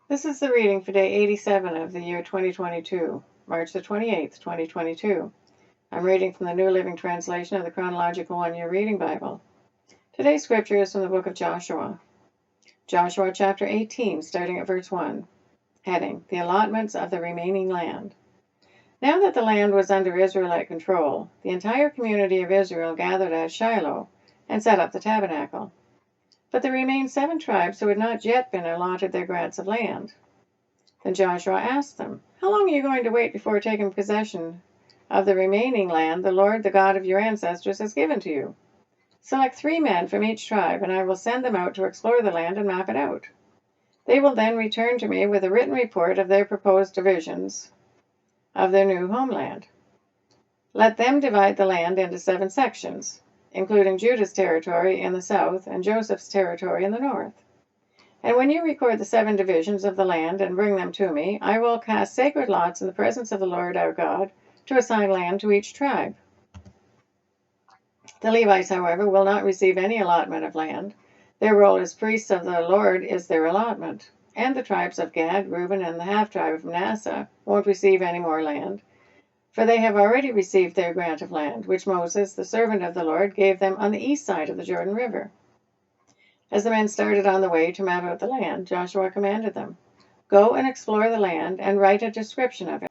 This is the reading for day 87 of the year 2022, March the 28th, 2022. I'm reading from the New Living Translation of the Chronological One-Year Reading Bible. Today's scripture is from the book of Joshua. Joshua chapter 18, starting at verse 1. Heading, The Allotments of the Remaining Land. Now that the land was under Israelite control, the entire community of Israel gathered at Shiloh and set up the tabernacle. But there remained 7 tribes who had not yet been allotted their grants of land. Then Joshua asked them, How long are you going to wait before taking possession of the remaining land the Lord, the God of your ancestors, has given to you? Select 3 men from each tribe, and I will send them out to explore the land and map it out. They will then return to me with a written report of their proposed divisions of their new homeland. Let them divide the land into 7 sections, including Judah's territory in the south and Joseph's territory in the north. And when you record the 7 divisions of the land and bring them to me, I will cast sacred lots in the presence of the Lord our God to assign land to each tribe. The Levites, however, will not receive any allotment of land. Their role as priests of the Lord is their allotment. And the tribes of Gad, Reuben, and the half-tribe of Manasseh won't receive any more land, for they have already received their grant of land, which Moses, the servant of the Lord, gave them on the east side of the Jordan River. As the men started on the way to map out the land, Joshua commanded them, Go and explore the land and write a description of it.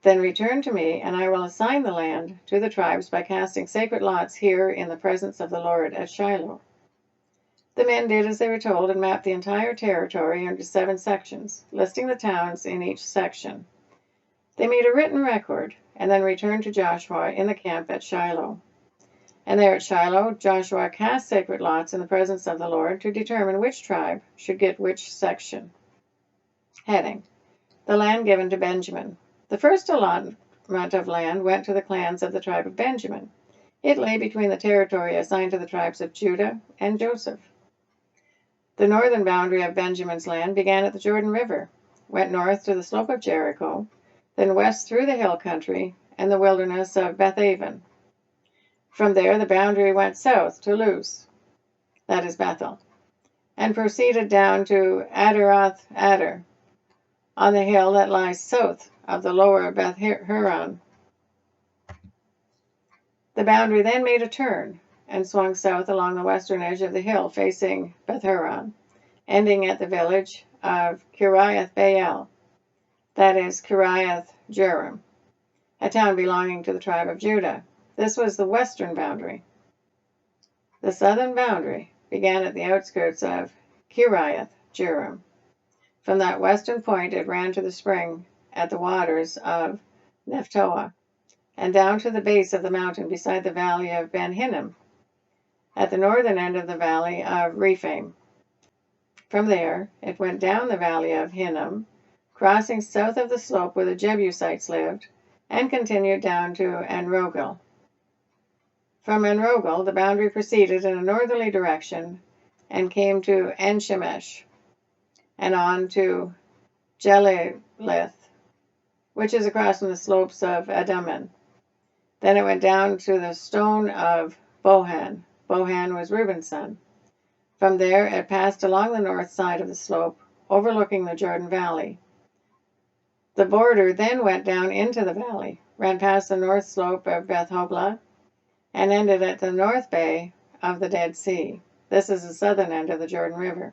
Then return to me, and I will assign the land to the tribes by casting sacred lots here in the presence of the Lord at Shiloh. The men did as they were told and mapped the entire territory into 7 sections, listing the towns in each section. They made a written record and then returned to Joshua in the camp at Shiloh. And there at Shiloh, Joshua cast sacred lots in the presence of the Lord to determine which tribe should get which section. Heading, The land given to Benjamin. The first allotment of land went to the clans of the tribe of Benjamin. It lay between the territory assigned to the tribes of Judah and Joseph. The northern boundary of Benjamin's land began at the Jordan River, went north to the slope of Jericho, then west through the hill country and the wilderness of Beth-aven. From there the boundary went south to Luz, that is Bethel, and proceeded down to Adaroth-Adar, on the hill that lies south of the lower Beth-horon. The boundary then made a turn and swung south along the western edge of the hill facing Beth-horon, ending at the village of Kiriath-baal, that is Kiriath-jearim, a town belonging to the tribe of Judah. This was the western boundary. The southern boundary began at the outskirts of Kiriath-jearim. From that western point it ran to the spring at the waters of Nephtoah, and down to the base of the mountain beside the valley of Ben Hinnom, at the northern end of the valley of Rephaim. From there it went down the valley of Hinnom, crossing south of the slope where the Jebusites lived, and continued down to En-rogel. From En-rogel the boundary proceeded in a northerly direction and came to En-shemesh, and on to Jeleleth, which is across from the slopes of Adummim. Then it went down to the stone of Bohan. Bohan was Reuben's son. From there it passed along the north side of the slope, overlooking the Jordan Valley. The border then went down into the valley, ran past the north slope of Beth-hoglah, and ended at the north bay of the Dead Sea. This is the southern end of the Jordan River.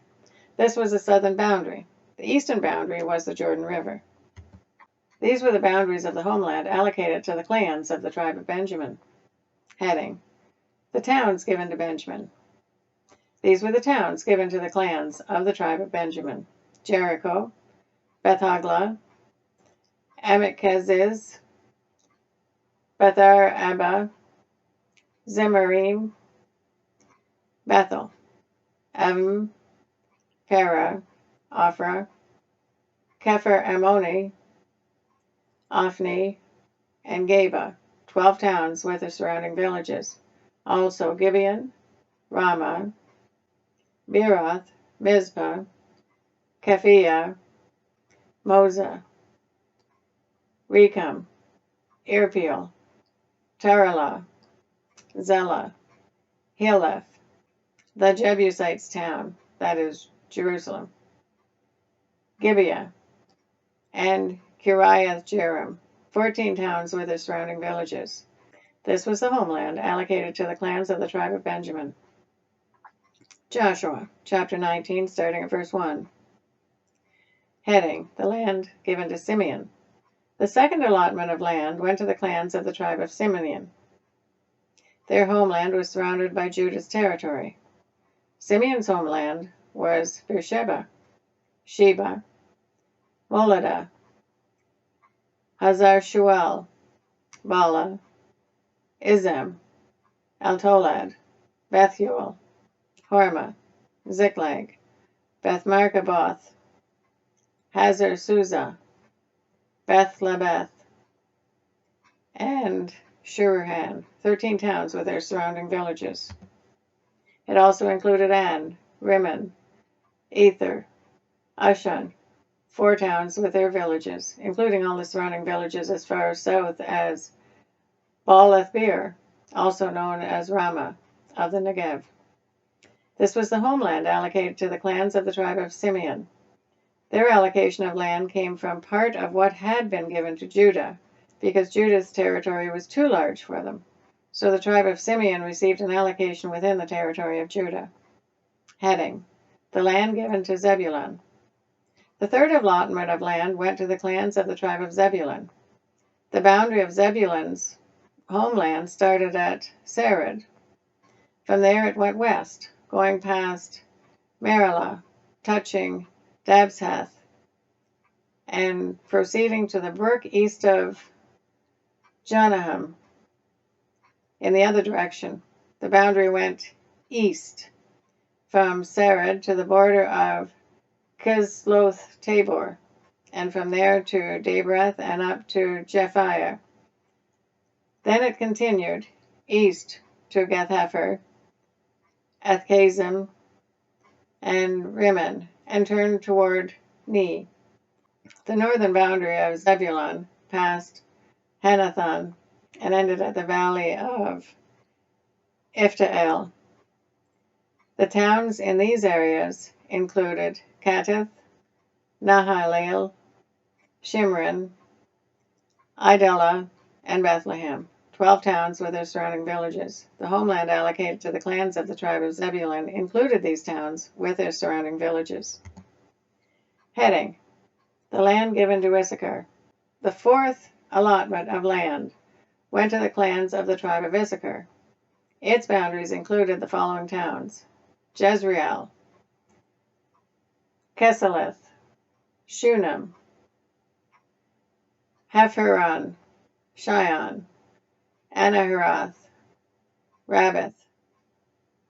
This was the southern boundary. The eastern boundary was the Jordan River. These were the boundaries of the homeland allocated to the clans of the tribe of Benjamin. Heading, The towns given to Benjamin. These were the towns given to the clans of the tribe of Benjamin: Jericho, Beth-hoglah, Amic-keziz, Beth-arabah, Zemarim, Bethel, Avim, Parah, Ophrah, Kepher-ammoni, Ophni, and Geba, 12 towns with their surrounding villages. Also Gibeon, Ramah, Beeroth, Mizpah, Kephiyah, Moza, Rechem, Irpeel, Taralah, Zelah, Hileph, the Jebusites' town, that is Jerusalem, Gibeah, and Kiriath-Jearim, 14 towns with their surrounding villages. This was the homeland allocated to the clans of the tribe of Benjamin. Joshua, chapter 19, starting at verse 1. Heading: the land given to Simeon. The second allotment of land went to the clans of the tribe of Simeon. Their homeland was surrounded by Judah's territory. Simeon's homeland was Beersheba, Sheba, Moladah, Hazar-Shual, Bala, Izem, Eltolad, Bethuel, Hormah, Ziklag, Beth-Marcaboth, Hazar-Suzah, Beth-Lebeth, and Shuruhan, 13 towns with their surrounding villages. It also included An, Rimmon, Ether, Ashan, 4 towns with their villages, including all the surrounding villages as far south as Baalath-Beer, also known as Ramah of the Negev. This was the homeland allocated to the clans of the tribe of Simeon. Their allocation of land came from part of what had been given to Judah, because Judah's territory was too large for them. So the tribe of Simeon received an allocation within the territory of Judah. Heading: the land given to Zebulun. The third allotment of land went to the clans of the tribe of Zebulun. The boundary of Zebulun's homeland started at Sarid. From there it went west, going past Maralah, touching Dabshath, and proceeding to the brook east of Jonaham. In the other direction, the boundary went east from Sarid to the border of Kisloth-Tabor, and from there to Dabreth and up to Japhiah. Then it continued east to Gath-Hepher, Athkazim, and Rimmon, and turned toward Ne. The northern boundary of Zebulun passed Hanathon and ended at the valley of Ifta-El. The towns in these areas included Kattith, Nahaliel, Shimron, Idalah, and Bethlehem, 12 towns with their surrounding villages. The homeland allocated to the clans of the tribe of Zebulun included these towns with their surrounding villages. Heading: the land given to Issachar. The fourth allotment of land went to the clans of the tribe of Issachar. Its boundaries included the following towns: Jezreel, Kesalith, Shunem, Haphron, Shion, Anaharath, Rabbith,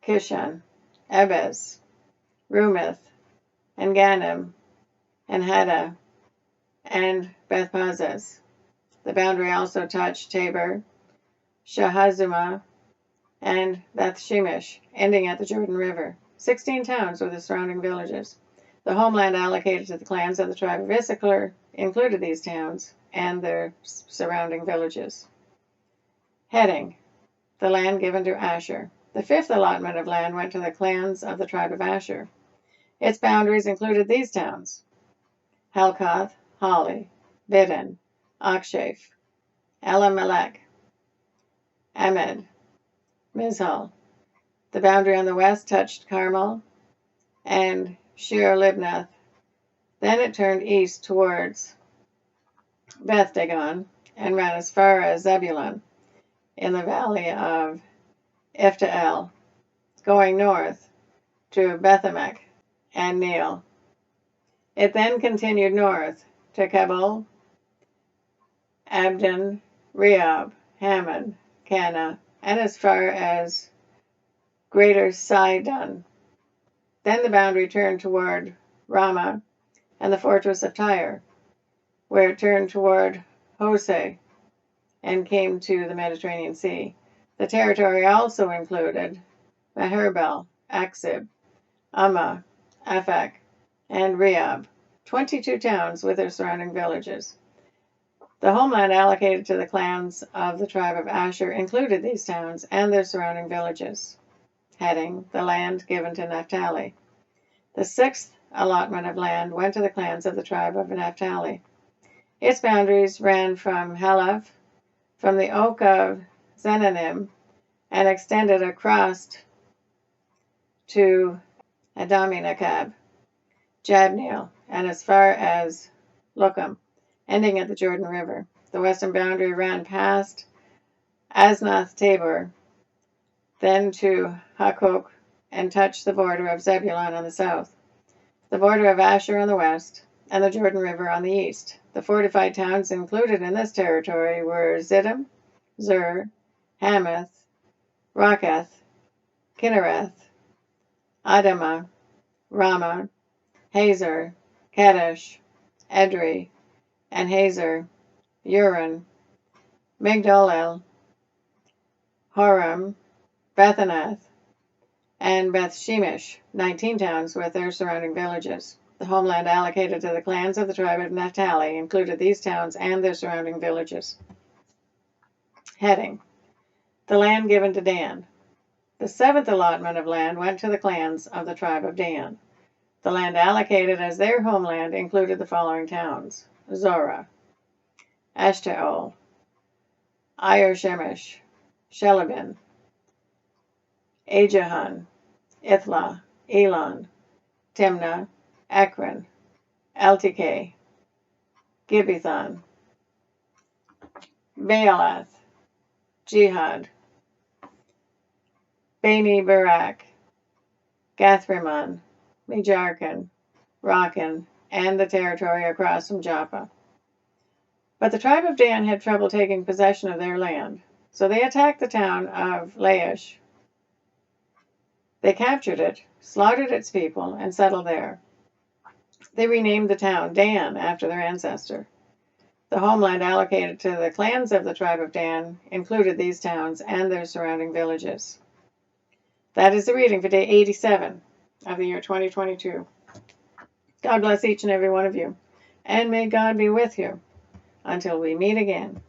Kishan, Ebez, Rumith, and Ganim, and Haddah, and Bethpazzez. The boundary also touched Tabor, Shahazumah, and Beth-Shemesh, ending at the Jordan River. 16 towns with the surrounding villages. The homeland allocated to the clans of the tribe of Issachar included these towns and their surrounding villages. Heading: the land given to Asher. The fifth allotment of land went to the clans of the tribe of Asher. Its boundaries included these towns: Helkath, Hali, Bidden, Akshaph, Elimelech, Amed, Mizhal. The boundary on the west touched Carmel and Shir-Libnath. Then it turned east towards Beth-Dagon and ran as far as Zebulun in the valley of Ifta-El, going north to Bethemech and Neel. It then continued north to Kabul, Abdon, Rehob, Hammon, Cana, and as far as Greater Sidon. Then the boundary turned toward Ramah and the fortress of Tyre, where it turned toward Hoseh and came to the Mediterranean Sea. The territory also included Meherbel, Aksib, Ammah, Aphek, and Rehob, 22 towns with their surrounding villages. The homeland allocated to the clans of the tribe of Asher included these towns and their surrounding villages. Heading: the land given to Naphtali. The sixth allotment of land went to the clans of the tribe of Naphtali. Its boundaries ran from Halav, from the oak of Zenanim, and extended across to Adaminakab, Jabneel, and as far as Lucum, ending at the Jordan River. The western boundary ran past Asnath Tabor, then to Hakok, and touched the border of Zebulun on the south, the border of Asher on the west, and the Jordan River on the east. The fortified towns included in this territory were Ziddim, Zur, Hamath, Rakath, Kinnereth, Adamah, Ramah, Hazor, Kadesh, Edrei, and Hazor, Urin, Migdolel, Horam, Bethanath, and Beth-Shemesh, 19 towns with their surrounding villages. The homeland allocated to the clans of the tribe of Naphtali included these towns and their surrounding villages. Heading: The land given to Dan. The seventh allotment of land went to the clans of the tribe of Dan. The land allocated as their homeland included the following towns: Zorah, Eshtaol, Shemesh, Shelabin, Ajahan, Ithla, Elon, Timnah, Ekron, Eltikeh, Gibbethon, Baalath, Jihad, Beni Barak, Gathrimmon, Mejarkan, Rakan, and the territory across from Joppa. But the tribe of Dan had trouble taking possession of their land, so they attacked the town of Laish. They captured it, slaughtered its people, and settled there. They renamed the town Dan after their ancestor. The homeland allocated to the clans of the tribe of Dan included these towns and their surrounding villages. That is the reading for day 87 of the year 2022. God bless each and every one of you, and may God be with you until we meet again.